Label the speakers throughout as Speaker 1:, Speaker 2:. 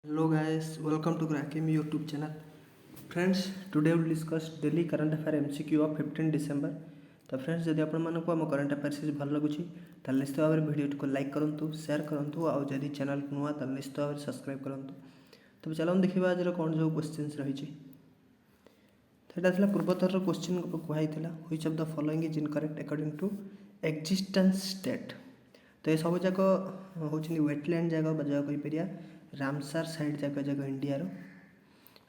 Speaker 1: Hello guys, welcome to Grakim YouTube channel. Friends, today we will discuss daily current affair MCQ of 15 December. तो friends जदि आपण मानक आम current affair series भल लगुच ताल निश्चित भाव में भिडियो को लाइक करूँ शेयर करूँ और जदि चैनल को नुआ ताल निश्चित भाव में सब्सक्राइब करूँ। तो चलो देखा आज कौन जो क्वेश्चन रही पूर्वतर क्वेश्चन कहुई which of the following is incorrect according to existence state. तो ये सब जाक हूँ वेटलैंड जगह जगह रामसार साइड जगह इंडिया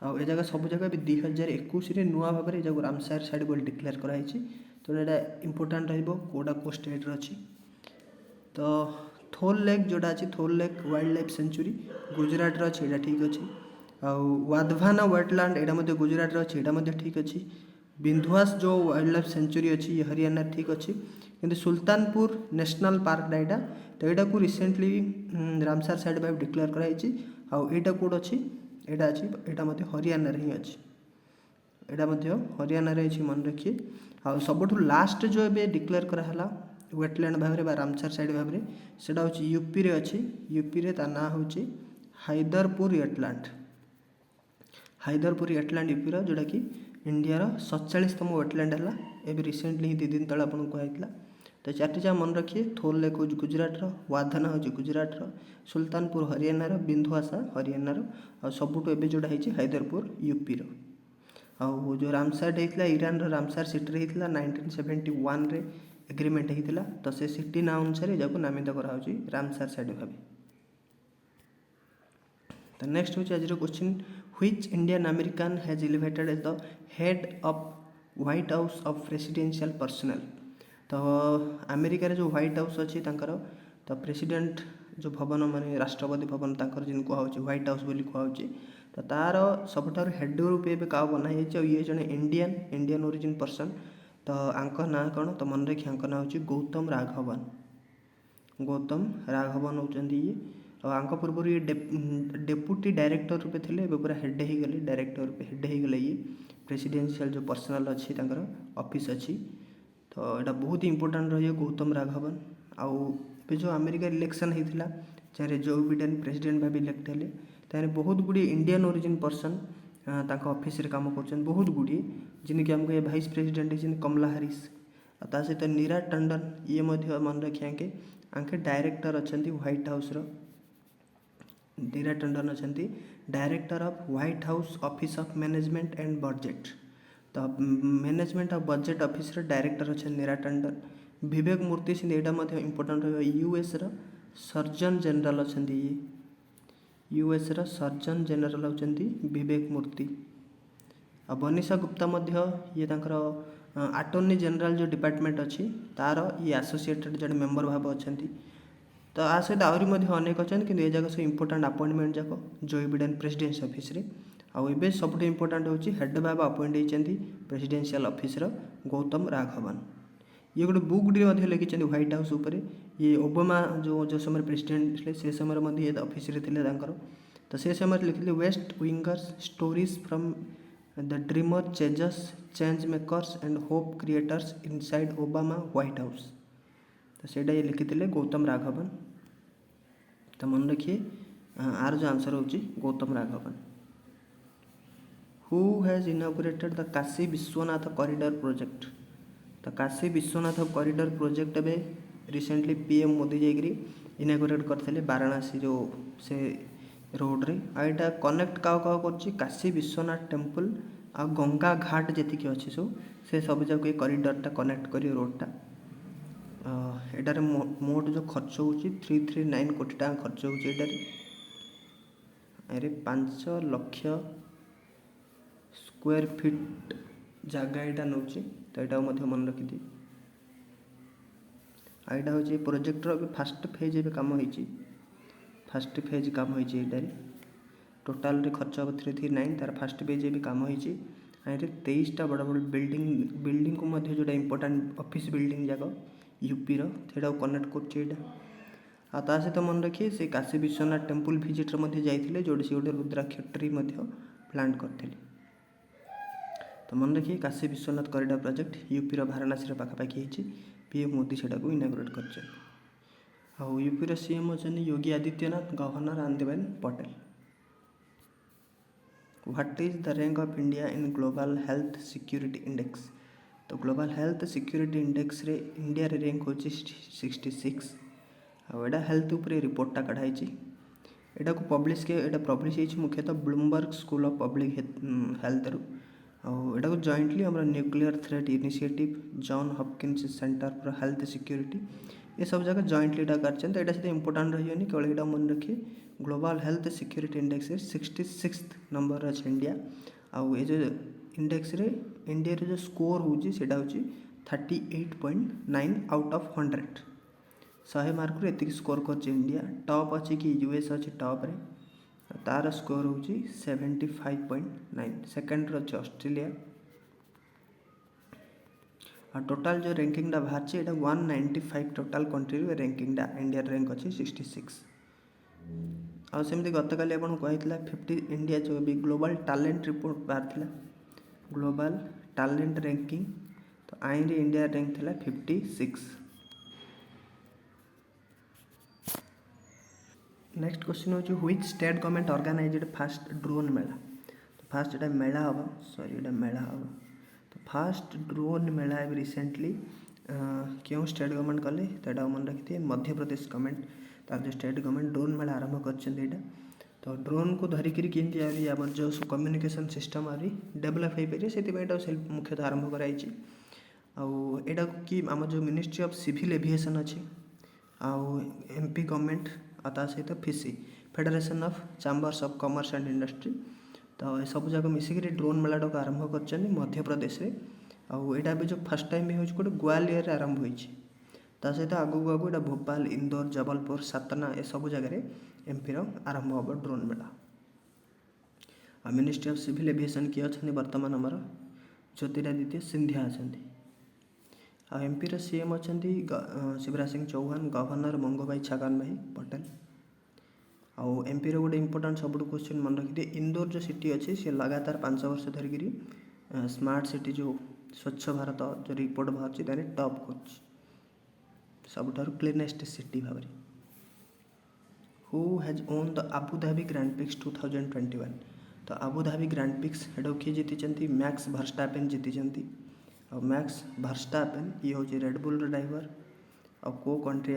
Speaker 1: आउ जगह सब जगह भी 2021 नुआ भाव में जगह रामसार साइड बोली डिक्लेयर कराई। तो यहाँ इंपोर्टाट रोटा को स्टेट अच्छी। तो थोल लेक जोड़ा अच्छी Thol lake wild life sanctuary Gujarat अच्छी यहाँ ठीक अच्छे। वाधवाना वेटलैंड यहाँ गुजरात अच्छी यहाँ ठीक अच्छी। बिंधुआस जो वाइल्ड लाइफ सेंचुरी अच्छी हरियाणा ठीक अच्छी। किंतु सुल्तानपुर नेशनल पार्क यहाँ तो यहाँ को रिसेंटली रामसार साइड भाव डिक्लेयर कराई। आईटा कौट अच्छी यहाँ अच्छी यहाँ हरियाणा ही अच्छी यहाँ हरियाणा मन रखिए। आ सबुठ लास्ट जो ए डिक्लेयर कराला वेटलैंड भाव में रामसार साइड भाव में से यूपी रे अच्छी। यूपी रे ता ना हूँ हैदरपुर वेटलैंड वेटलैंड यूपी जोटा कि इंडिया 47तम वेटलैंड है एवं रिसेंटली 2 दिन तले आपको कहला। तो 4टी जगह मन रखिए थोल लेक हूँ गुजरात वाधाना हूँ गुजरात सुल्तानपुर हरियाणा बिंधुआसा हरियाणा और सबुठ एवं जोड़ा है हैदरपुर यूपी आउ जो रामसार होता ईरान रामसार सिटी होता 1971 रे एग्रीमेंट होता। तो से सिटी ना अनुसार यहाँ नामित कराई रामसार साइड भाव। तो नेक्स्ट हूँ आज question which Indian American has elevated as the head of White House of presidential personal. तो अमेरिका जो व्हाइट हाउस अच्छी तो प्रेसिडेंट जो भवन माने राष्ट्रपति भवन जिन कहुचे व्हाइट हाउस बोली कहुचे। तो तार सबुठ हेड रूप ए क्या बनाई ये जड़े इंडियन ओरिजिन पर्सन। तो आंक ना कौन तो मन रखिए आंक ना हूँ गौतम राघवन होती ये आंक पूर्व ये डेप्यूटी डायरेक्टर रूपे थे पूरा हेड हो गले डायरेक्टर रूपे हेड हो गले। ये प्रेसिडेंशियल जो पर्सनल अच्छी ऑफिस अच्छी। तो यहाँ बहुत इंपोर्टाट रही गौतम राघवन। आउ जो अमेरिका इलेक्शन होता चाहे जो बिडेन प्रेसिडेंट भाव इलेक्ट हेले तारे बहुत Gudi Indian origin person office रे काम कर बहुत गुड़ी जिनकी आमको भाइस प्रेसिडेंट होती कमला हारिस ता सहित नीरा टंडन ये मन रखिए आंके डायरेक्टर अच्छा व्हाइट हाउस नीरा टंडन अच्छा director of White House office of management and budget. तो management of budget office director अच्छा नीरा टंडन। विवेक मूर्ति सिंह यहाँ इंपोर्टाट यूएस सर्जन जनरल अच्छा यूएस सर्जन जनरल होती विवेक मूर्ति। आ बनीषा गुप्ता ये अटॉर्नी जनरल जो डिपार्टमेंट अच्छी तार ये एसोसिएटेड जड़े मेंबर भाव अच्छा। तो आ सहित आहरी अनेक अच्छा कि ये जगह सब इंपोर्टाट अपॉइंटमेंट जाक जो बिडेन प्रेसिडेंसी ऑफिस रे आउ सब इंपोर्टाट हूँ हेड भाव अपॉइंट होती प्रेसिडेंशियल ऑफिस गौतम राघवन। ये गोटे बुक लिखिं व्हाइट हाउस उपर ये ओबामा जो समय प्रेसिडेंट थे से समय ये ऑफिस रे थे। तो से समय लिखिले West Wingers stories from the dreamers चेजस change makers and hope creators inside Obama White House. तो सेटा ये लिखिते गौतम राघवन। तो मन रखिए आर जो आंसर होची Gautam Raghavan. Who has inaugurated the Kashi Vishwanath corridor project. तो काशी विश्वनाथ कॉरिडोर प्रोजेक्ट ए रिसेंटली पीएम मोदी जाकरी इनॉग्रेट करते वाराणसी जो से रोड रे आईटा कनेक्ट क्या कर काशी विश्वनाथ टेम्पल आ गंगा घाट जी अच्छी से सब जगह कॉरिडोरटा कनेक्ट कर रोडटा। एटार मोट जो खर्च हो 339 कोटी टाँग खर्च होटार 5 लाख स्क्वायर फीट जगह यहाँ नौ। तो यहाँ मन रखी यहाँ हूँ प्रोजेक्टर फास्ट फेज कम हो फास्ट फेज कम होटार टोटाल खर्च हम 339 तार फास्ट फेज भी कम हो 23टा बड़ बड़ बिल्डिंग को जोटा इंपोर्टाट ऑफिस बिल्डिंग जाक यूपी रो कनेक्ट कर सहित मन रखिए से काशी विश्वनाथ टेम्पल भिजिट जाते जोड़ी से गोटे रुद्राक्ष ट्री प्लांट करते। तो मन रखिए Kashi Vishwanath corridor project UP Varanasi पाखापाखि पीएम मोदी से इनॉग्रेट कर। यूपी सीएम अच्छा Yogi Adityanath governor Anandiben Patel. What is the rank of India in global health security index. तो ग्लोबल हेल्थ सिक्योरिटी इंडेक्स रे इंडिया रे रैंक होची 66। आड़ा हेल्थ उपरे रिपोर्टा कढ़ाई एटा को पब्लिश होती मुख्यतः Bloomberg school of public health रु आटा को जॉइंटली आम nuclear threat initiative John Hopkins centre for health security ये सब जगह जॉइंटली एटा करछन। तो एटा से इंपोर्टेंट रहियोनी केवल एटा मन रखिए global health security index 66 number अच्छे इंडिया आउ ये जो इंडेक्स रे इंडिया रे जो स्कोर होची सेटा होची 38.9 आउट ऑफ 100 100 मार्क रे एतिक स्कोर कर इंडिया। टॉप अच्छी कि यूएस अच्छी टॉप रे तार स्कोर होची 75.9 सेकंड रे अच्छे ऑस्ट्रेलिया और टोटाल जो रैंकिंग डा बाहर एटा 195 टोटाल कंट्री रे रैंकिंग डा इंडिया रैंक अच्छी 66 और सेमती गतकाली आपन कहितला 50 इंडिया जो भी ग्लोबल टैलेंट रिपोर्ट बाहर थिला ग्लोबल टैलेंट रैंकिंग तो आइन रे इंडिया रैंक थिला 56। नेक्स्ट क्वेश्चन हो which state government organized first drone mela. तो फर्स्ट एटा मेला हम एटा मेला हम तो फर्स्ट ड्रोन मेला भी रिसेंटली क्यों स्टेट गवर्नमेंट कले तो मन रखिए मध्य प्रदेश गवर्नमेंट तार जो स्टेट गवर्नमेंट ड्रोन मेला आरंभ कर तो ड्रोन को धरिकी केमती आम जो कम्युनिकेशन सिस्टम आदि डेभलप हो पारे से मुख्यतः आरंभ कराई आटा कि आम जो मिनिस्ट्री ऑफ सिविल एविएशन अच्छी आउ एमपी गवर्नमेंट आ सहित fishy federation of chambers of commerce and industry तो सब जाक मिसिक ड्रोन मेलाटा को आरंभ कर मध्य प्रदेश में आईटा भी जो फर्स्ट टाइम भी गोटे ग्वालियर आरंभ होता सहित आगू आगू यहाँ भोपाल इंदौर जबलपुर सतना ए सब जगह एमपी आरंभ हम ड्रोन मेला। मिनिस्ट्री ऑफ सिविल एविएशन किए अच्छा बर्तमान आमर ज्योतिरादित्य सिंधिया अच्छा एमपी सीएम अच्छा शिवराज सिंह चौहान गवर्नर मंगूभाई छगन भाई पटेल आउ एमपी गोटे इंपोर्टेंट सब क्वेश्चन मन रखिए इंदौर जो सिटी अच्छी सी लगातार 5 वर्ष धरिकी स्मार्ट सिटी जो स्वच्छ भारत जो रिपोर्ट बाहर टॉप कर सबुठार क्लीनेस्ट सिटी भाव who has own the Abu Dhabi grand pics 2021। तो आबुधाबी ग्रैंड पिक्स हेड किए जीति मैक्स वर्स्टापेन जीति और मैक्स वर्स्टापेन ये हूँ रेडबुल ड्राइवर और को कंट्री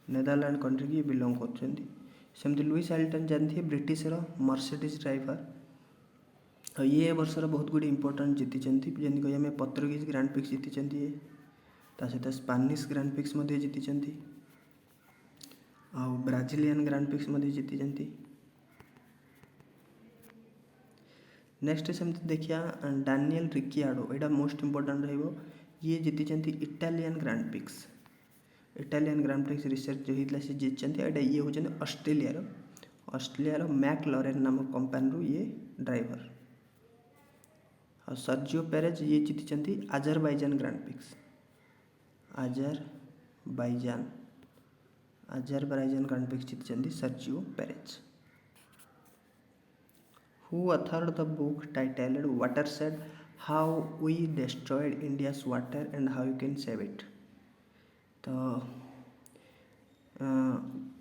Speaker 1: नेदरलैंड कंट्री की बिलोंग करमती लुइस हैमिल्टन जानते ब्रिटिश मर्सिडीज ड्राइवर और ये वर्षर बहुत गुड इंपोर्टेंट जीति जमी आम पोर्तुगीज ग्रैंड पिक्स जीति सहित स्पानिश ग्रैंड पिक्स जीति आउ ब्राजिलियन ग्रैंड पिक्स जीति। नेक्स्ट सेमती देखिया डानियल रिकियाडो यहाँ मोस्ट इंपोर्टेंट रहिबो ये जीति इटालियन ग्रैंड पिक्स रिसर्च जो होता है जीति यहाँ ये होती ऑस्ट्रेलिया मैकलॉरेन नामक कंपनी रू ये ड्राइवर और सर्जियो पेरेज ये जीति Azerbaijan Grand Prix Azerbaijan Grand Prix जीति Sergio Perez. Who authored the book titled Watershed: How We Destroyed India's Water and How You Can Save It। तो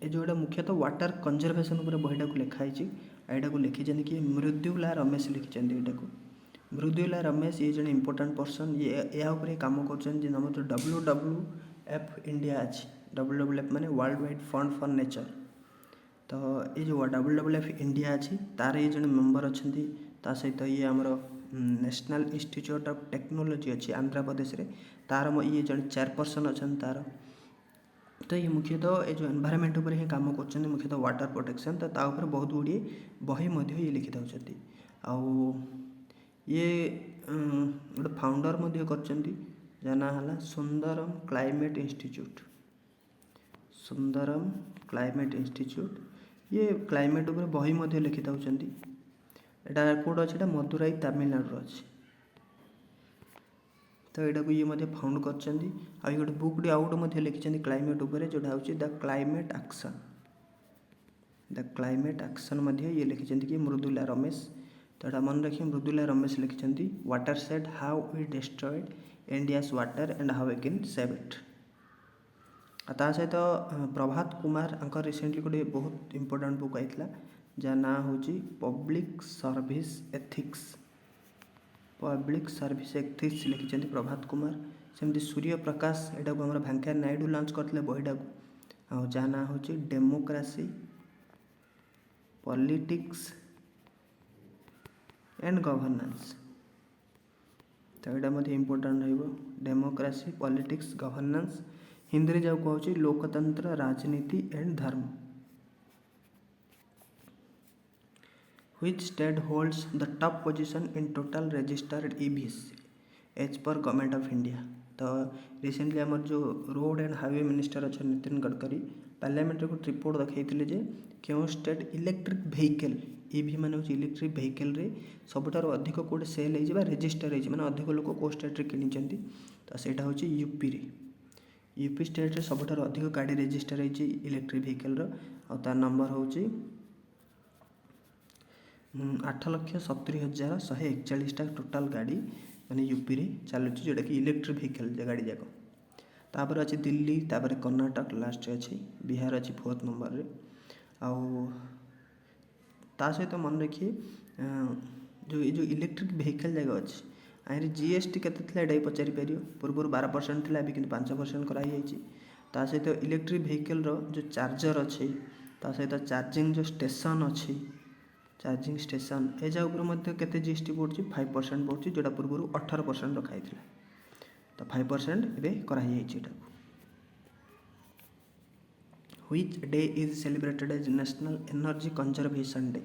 Speaker 1: ये जोड़ा मुख्यतः वाटर कंजर्वेशन उपर बहीटा को लिखाई यहाँ को लिखी कि मृदुला रमेश लिखिं यहाँ को मृदुला रमेश ये जन इंपोर्टेंट पर्सन ये या काम कर WWF इंडिया अच्छी WWF माने world wide fund for nature तो ये जो WWF इंडिया अच्छी तार ये जन मेंबर अच्छा सहित ये आमर नेशनल इंस्टीट्यूट ऑफ टेक्नोलॉजी अच्छी आंध्र प्रदेश रे तार ये जन चेयरपर्सन अच्छा तार तो ये मुख्यतः ये जो एनवायरनमेंट उपर ही काम कर मुख्यतः वाटर प्रोटेक्शन तो ताऊपर बहुत गुड़िए बही ये लिखि दौरान आउ ये गोटे फाउंडर कर ना है सुंदरम क्लाइमेट इंस्टीट्यूट ये क्लाइमेट उपर बही लिखि दौरान यहाँ कौट अच्छे मदुराई तमिलनाडु अच्छी तो यहाँ को ये फाउंड कर गोटे बुक आउ गोटे लिखिं क्लाइमेट उपर जोटा हूँ द क्लाइमेट एक्शन ये लिखिं कि मृदुला रमेश तो यहाँ मन रखिए मृदुला रमेश लिखिं watershed how we destroyed India's water and how we can save it. ता सहित प्रभात कुमार रिसेंटली गोटे बहुत इंपोर्टेंट बुक आई जहाँ ना हूँ public service ethics लिखिं Prabhat Kumar. सेमती सूर्य प्रकाश यहाँ को वेंकैया नायडू लॉन्च करते बहीटा को। आ जहाँ ना हूँ डेमोक्रेसी पॉलिटिक्स एंड गवर्नेंस। तो यहाँ important democracy politics governance. Hindi जो कहूँ लोकतंत्र राजनीति एंड धर्म। Which state holds the top position in total registered EVs as per Government of India? तो रिसेंटली आमर जो रोड एंड हाईवे मिनिस्टर अच्छा नितिन गडकरी पार्लियामेंट को रिपोर्ट देखते जे क्यों स्टेट इलेक्ट्रिक व्हीकल ईवी मान हूँ इलेक्ट्रिक व्हीकल रे सबुठार अधिक कौटे सेल हो रेजिस्टर हो अधिक लोक कौ स्टेट किनी तो सेटा हूँ यूपी रे। यूपी स्टेट रे सबुठार अधिक गाड़ी रेजिस्टर होती इलेक्ट्रिक व्हीकल तार नंबर हूँ 8,70,141 टोटाल गाड़ी मैंने यूपी रे चलुची जोटा कि इलेक्ट्रिक व्हीकल गाड़ी जाक। तापर अच्छी दिल्ली तापर कर्नाटक लास्ट अच्छी बिहार अच्छी 4th नंबर रे। आउ ता सहित मन रखिए जो इलेक्ट्रिक व्हीकल जगह अच्छी आए जीएसटी के पचारि पार पूर्व 12% थी अभी 5% कराई। ता सहित इलेक्ट्रिक व्हीकल जो चार्जर अच्छी ता सहित चार्जिंग जो स्टेशन अच्छी चार्जिंग स्टेशन ए जगह केते जीएसटी पड़ुछि 5% पड़ुछि जोटा पूर्व 18% रखाई तो 5% एवं कराई। Which day is celebrated as national energy conservation day?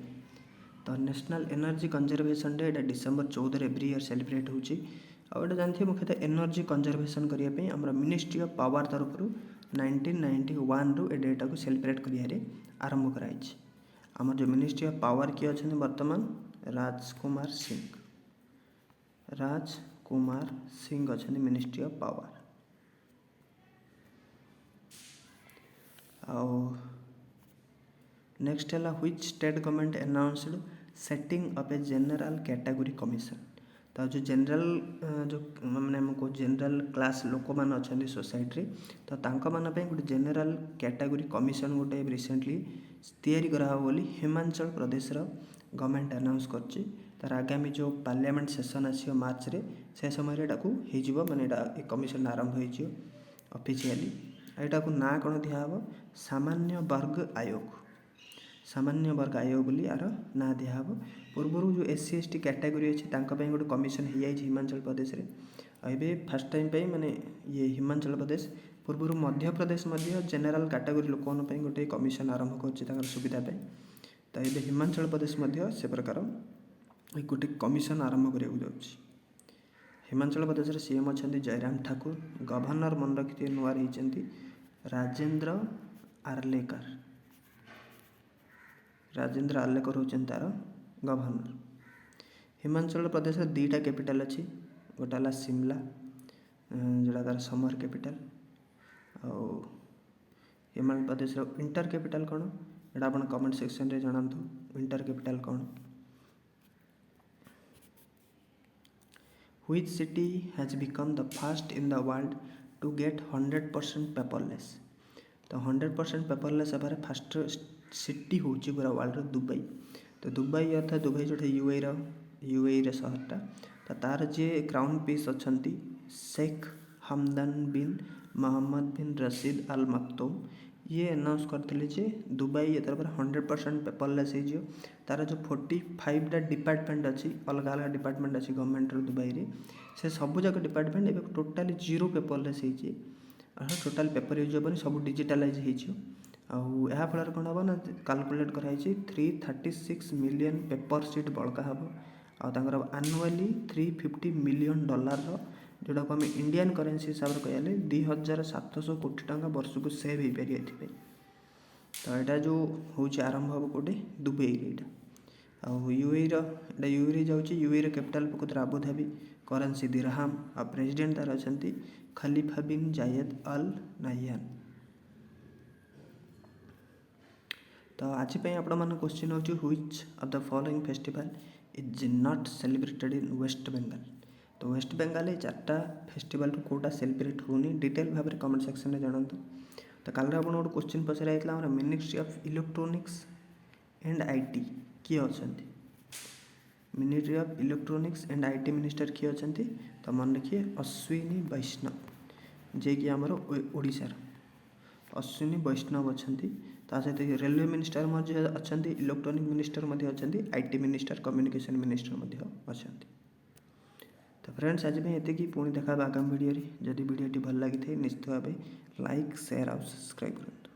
Speaker 1: तो national energy conservation day December 14 every year celebrate होची। आउटा जानते मुख्यतः एनर्जी कंजर्वेशन करने आम मिनिस्ट्री ऑफ पावर तरफ 1991 रु ए डेटा को सेलिब्रेट करिया आरंभ कराई। आम जो मिनिस्ट्री ऑफ पावर किए अच्छा बर्तमान राजकुमार सिंह अच्छा मिनिस्ट्री ऑफ पावर। आउ नेक्स्ट है which state government announced setting up a general category commission? तो जो जनरल जो मैंने हमको जनरल क्लास लोक मैंने अच्छा सोसाइटी तो गोटे जनरल कैटेगरी कमिशन गोटे रिसेंटली तैयारी करा बोली हिमाचल प्रदेश गवर्नमेंट अनाउंस करछि। तार आगामी जो पार्लियामेंट सेशन आसो मार्च रे से समय हो माने कमिशन आरंभ हो ऑफिशियली। यहाँ को ना कौन दिहब सामान्य वर्ग आयोग बोली यार ना दिहब। पूर्व जो SC ST कैटेगरी अच्छी गोटे कमिशन हो जाए हिमाचल प्रदेश रे। अबे फर्स्ट टाइम पे माने ये हिमाचल प्रदेश पूर्व मध्य प्रदेश जनरल कैटेगरी लोक गोटे कमिशन आरंभ कर सुविधा पे। तो ये हिमाचल प्रदेश से प्रकार गोटे कमिशन आरंभ कर। हिमाचल प्रदेश सीएम अच्छा जयराम ठाकुर। गवर्नर मन रखिए नुआ रही राजेंद्र आर्लेकर होती तार गवर्नर। हिमाचल प्रदेश दुईटा कैपिटल अच्छी गोटा है शिमला जोड़ा तार summer capital. Himachal Pradesh inter capital कौन यहाँ आप कमेंट सेक्शन रे जनातु इंटर कैपिटल कौन। Which city has become the first in the world to get 100% paperless? तो 100% पेपरलेस हमारे फास्ट सिटी हूँ पूरा वर्ल्ड दुबई। तो दुबई अर्थात दुबई जो यूएई सहरटा तो तार जे क्राउन पीस अच्छा शेख हमदन बिन मोहम्मद बिन रशीद अल मक्तूम ये अनाउंस करते जे दुबई ये तरफ 100% पेपरलेस हो। तार जो 45टा डिपार्टमेंट अच्छी अलग अलग डिपार्टमेंट अच्छी गवर्नमेंट दुबई रे से सब जाक डिपार्टमेंट ए टोटाली 0 पेपरलेस हो। टोटाल पेपर यूज हेनी सब डिजिटालाइज हो फल कौन हम ना कैलकुलेट कराई 336 मिलियन पेपर सीट बड़का हम आनुआली $350 मिलियन जोटा को आम इंडियन करेन्सी हिसाब से कहले 2,700 कोटी टंका वर्ष को सेव हो पारे। तो यहाँ जो हूँ आरंभ हम कौटे दुबई यहाँ यूएई जाऊँगी यूएई कैपिटल प्रकृत आबुधाबी करेन्सी दिरहाम आ प्रेसिडेंट तार अच्छा खलीफा बिन जायद अल नाह्यान। तो आज आपण क्वेश्चन हो which of the following festival is not celebrated in West Bengal? तो वेस्ट बेंगल ये 4टा फेस्टिवल कोटा सेलिब्रेट होनी डिटेल भाव में कमेंट सेक्शन में जनातु। तो कल आप गोटे क्वेश्चन पचार मिनिस्ट्री ऑफ एंड आईटी किए अछंती ministry of electronics and IT minister किए अछंती तो मन रखिए अश्विनी वैष्णव जे कि आमर ओडिशार अश्विनी वैष्णव अछंती ता सहित रेलवे मिनिस्टर मध्य अछंती इलेक्ट्रॉनिक मिनिस्टर मध्य अछंती आईटी मिनिस्टर कम्युनिकेशन मिनिस्टर मध्य अछंती। तो फ्रेंड्स आज ये पुणी देखा आगामी वीडियो जदि वीडियोटी भल लगी निश्चित भाव लाइक शेयर और सब्सक्राइब करूँ।